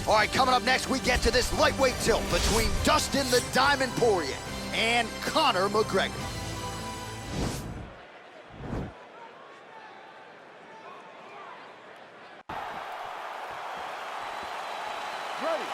All right, coming up next, we get to this lightweight tilt between Dustin the Diamond Poirier and Conor McGregor. Ready.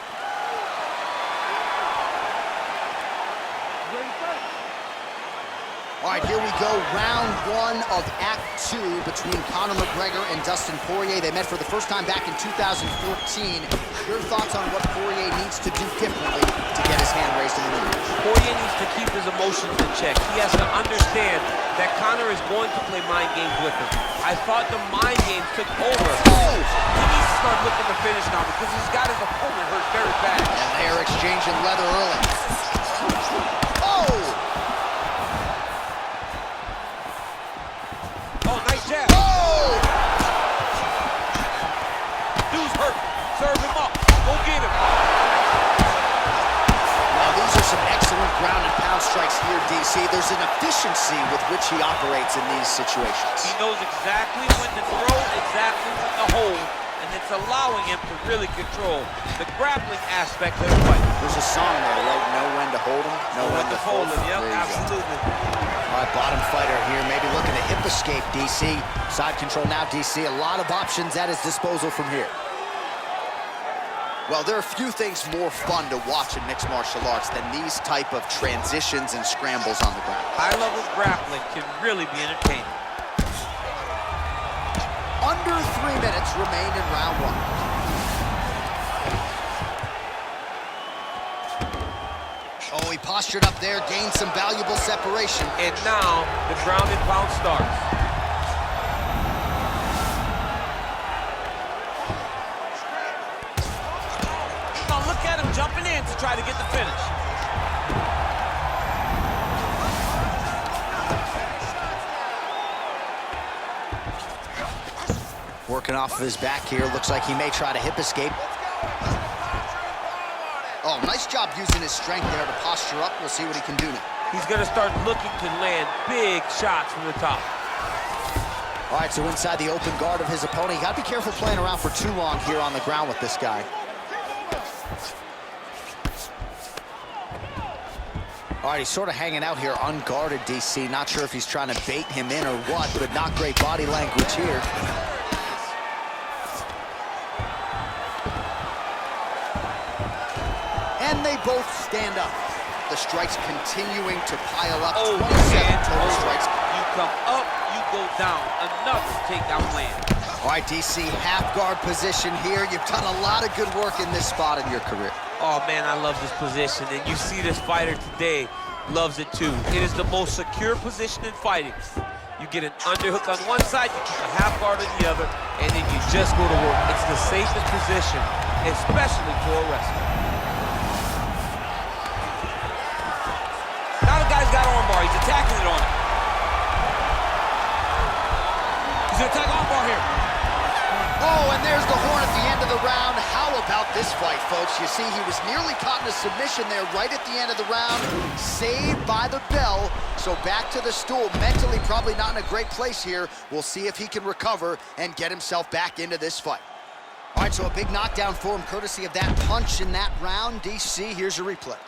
All right, here we go, round one of Act 2 between Conor McGregor and Dustin Poirier. They met for the first time back in 2014. Your thoughts on what Poirier needs to do differently to get his hand raised in the ring? Poirier needs to keep his emotions in check. He has to understand that Conor is going to play mind games with him. I thought the mind games took over. He needs to start looking to finish now because he's got his opponent hurt very bad. And they're exchanging leather early. Jab. Oh! Dude's hurt. Serve him up. Go get him. Now, these are some excellent ground and pound strikes here, DC. There's an efficiency with which he operates in these situations. He knows exactly when to throw, exactly when to hold, and it's allowing him to really control the grappling aspect of the fight. There's a song there, right? Know when to hold him, know when to fold him. Yep, absolutely. All right, bottom fighter here, maybe looking to hip escape, DC. Side control now, DC. A lot of options at his disposal from here. Well, there are few things more fun to watch in mixed martial arts than these type of transitions and scrambles on the ground. High-level grappling can really be entertaining. Under 3 minutes remain in round one. Oh, he postured up there, gained some valuable separation. And now, the ground and pound starts. Oh, look at him jumping in to try to get the finish. Working off of his back here, looks like he may try to hip escape. Oh, nice job using his strength there to posture up. We'll see what he can do now. He's going to start looking to land big shots from the top. All right, so inside the open guard of his opponent. You got to be careful playing around for too long here on the ground with this guy. All right, he's sort of hanging out here unguarded, DC. Not sure if he's trying to bait him in or what, but not great body language here. And they both stand up. The strikes continuing to pile up. Oh, 27 total strikes. You come up, you go down. Another takedown land. All right, DC, half guard position here. You've done a lot of good work in this spot in your career. Oh, man, I love this position. And you see this fighter today loves it, too. It is the most secure position in fighting. You get an underhook on one side, you keep a half guard on the other, and then you just go to work. It's the safest position, especially for a wrestler. Now the guy's got armbar. He's attacking it on him. He's going to attack armbar here. Oh, and there's the horn at the end of the round. How about this fight, folks? You see, he was nearly caught in a submission there right at the end of the round. Saved by the bell. So back to the stool. Mentally probably not in a great place here. We'll see if he can recover and get himself back into this fight. All right, so a big knockdown for him courtesy of that punch in that round. DC, here's a replay.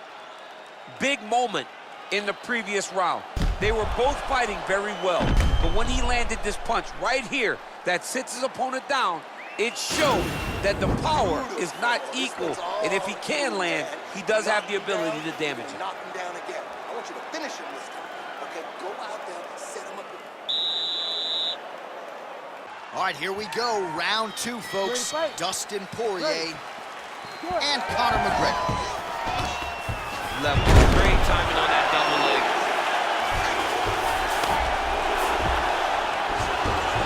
Big moment in the previous round. They were both fighting very well, but when he landed this punch right here that sits his opponent down, it showed that the power is not equal, and if he can land, he does have the ability to damage it. Knock him down again. I want you to finish him this time. Okay, go out there and set him up. All right, here we go. Round two, folks. Dustin Poirier and Conor McGregor. Level. Great timing on that double leg.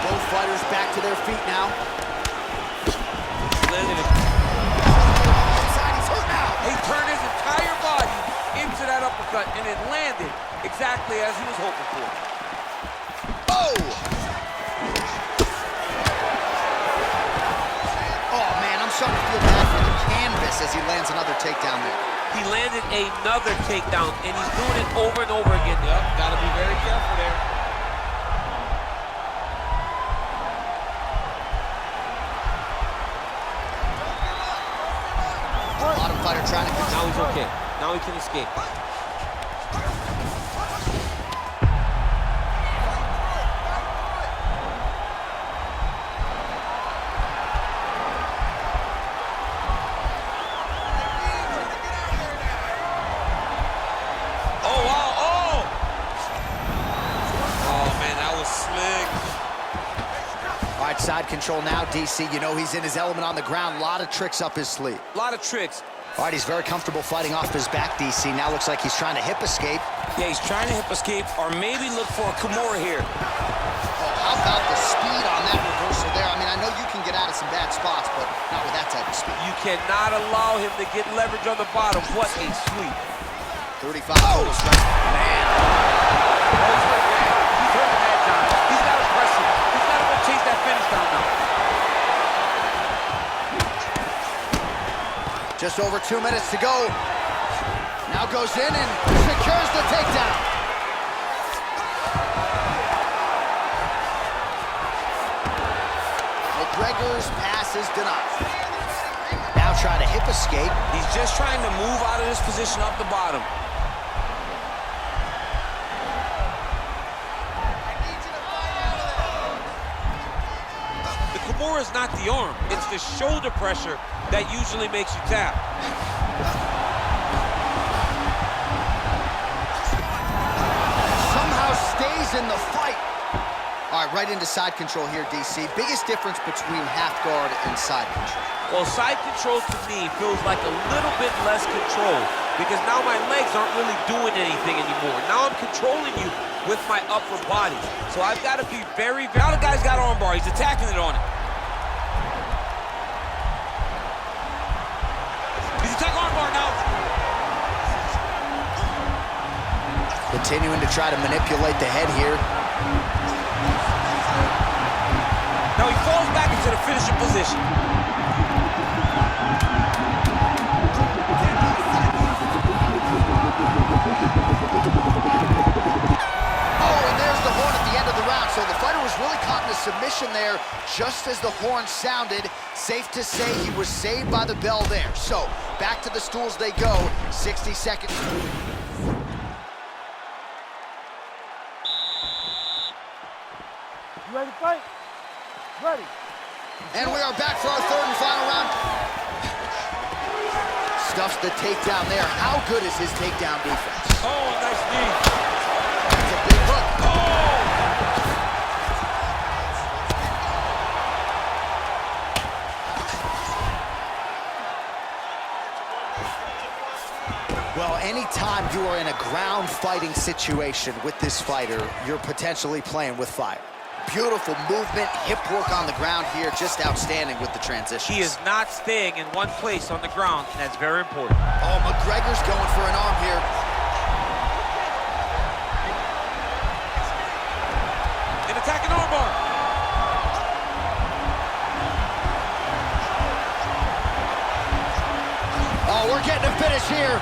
Both fighters back to their feet now. He turned his entire body into that uppercut, and it landed exactly as he was hoping for. Oh! Oh, man, I'm starting to feel bad for the canvas as he lands another takedown there. He landed another takedown, and he's doing it over and over again. Yep, gotta be very careful there. fighter trying to Now control. he's okay. Now he can escape. Oh, wow. Oh! Oh, man, that was slick. All right, side control now, DC. You know he's in his element on the ground. A lot of tricks up his sleeve. A lot of tricks. All right, he's very comfortable fighting off his back, DC. Now looks like he's trying to hip escape. Yeah, he's trying to hip escape or maybe look for a Kimura here. Oh, how about the speed on that reversal there? I mean, I know you can get out of some bad spots, but not with that type of speed. You cannot allow him to get leverage on the bottom. What a sweep. 35 total strike. Man. He's hurting that John. He's got to press him. He's got to go chase that finish down now. Just over 2 minutes to go. Now goes in and secures the takedown. McGregor's pass is denied. Now trying to hip escape. He's just trying to move out of this position up the bottom. The Kimura is not the arm. It's the shoulder pressure that usually makes you tap. Somehow stays in the fight. All right, right into side control here, DC. Biggest difference between half guard and side control. Well, side control to me feels like a little bit less control because now my legs aren't really doing anything anymore. Now I'm controlling you with my upper body. So I've got to be very... Now the guy's got armbar. He's attacking it on it. He's attacking armbar now. Continuing to try to manipulate the head here. Now he falls back into the finishing position. Oh, and there's the horn at the end of the round. So the fighter was really caught in a submission there just as the horn sounded. Safe to say he was saved by the bell there. So back to the stools they go. 60 seconds. You ready to fight? Ready. And we are back for our third and final round. Stuffs the takedown there. How good is his takedown defense? Oh, nice knee. That's a big hook. Well, anytime you are in a ground fighting situation with this fighter, you're potentially playing with fire. Beautiful movement, hip work on the ground here, just outstanding with the transitions. He is not staying in one place on the ground, and that's very important. Oh, McGregor's going for an arm here. An attacking armbar. Oh, we're getting a finish here.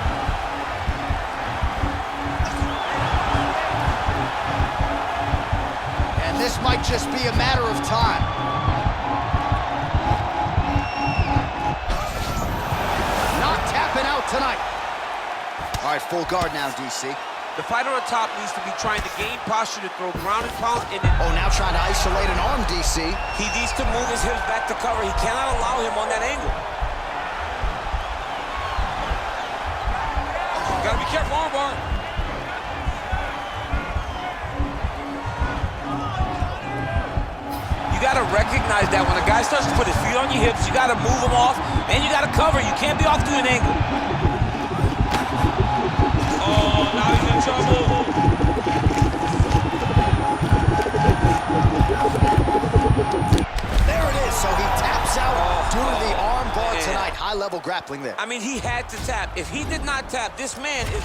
And this might just be a matter of time. Not tapping out tonight. All right, full guard now, DC. The fighter on top needs to be trying to gain posture to throw ground and pound in it. Oh, now trying to isolate an arm, DC. He needs to move his hips back to cover. He cannot allow him on that angle. You gotta be careful, armbar. You gotta recognize that when a guy starts to put his feet on your hips, you gotta move him off, and you gotta cover. You can't be off to an angle. Oh, now he's in trouble. There it is. So he taps out due to the arm bar man. tonight. High-level grappling there. I mean, he had to tap. If he did not tap, this man is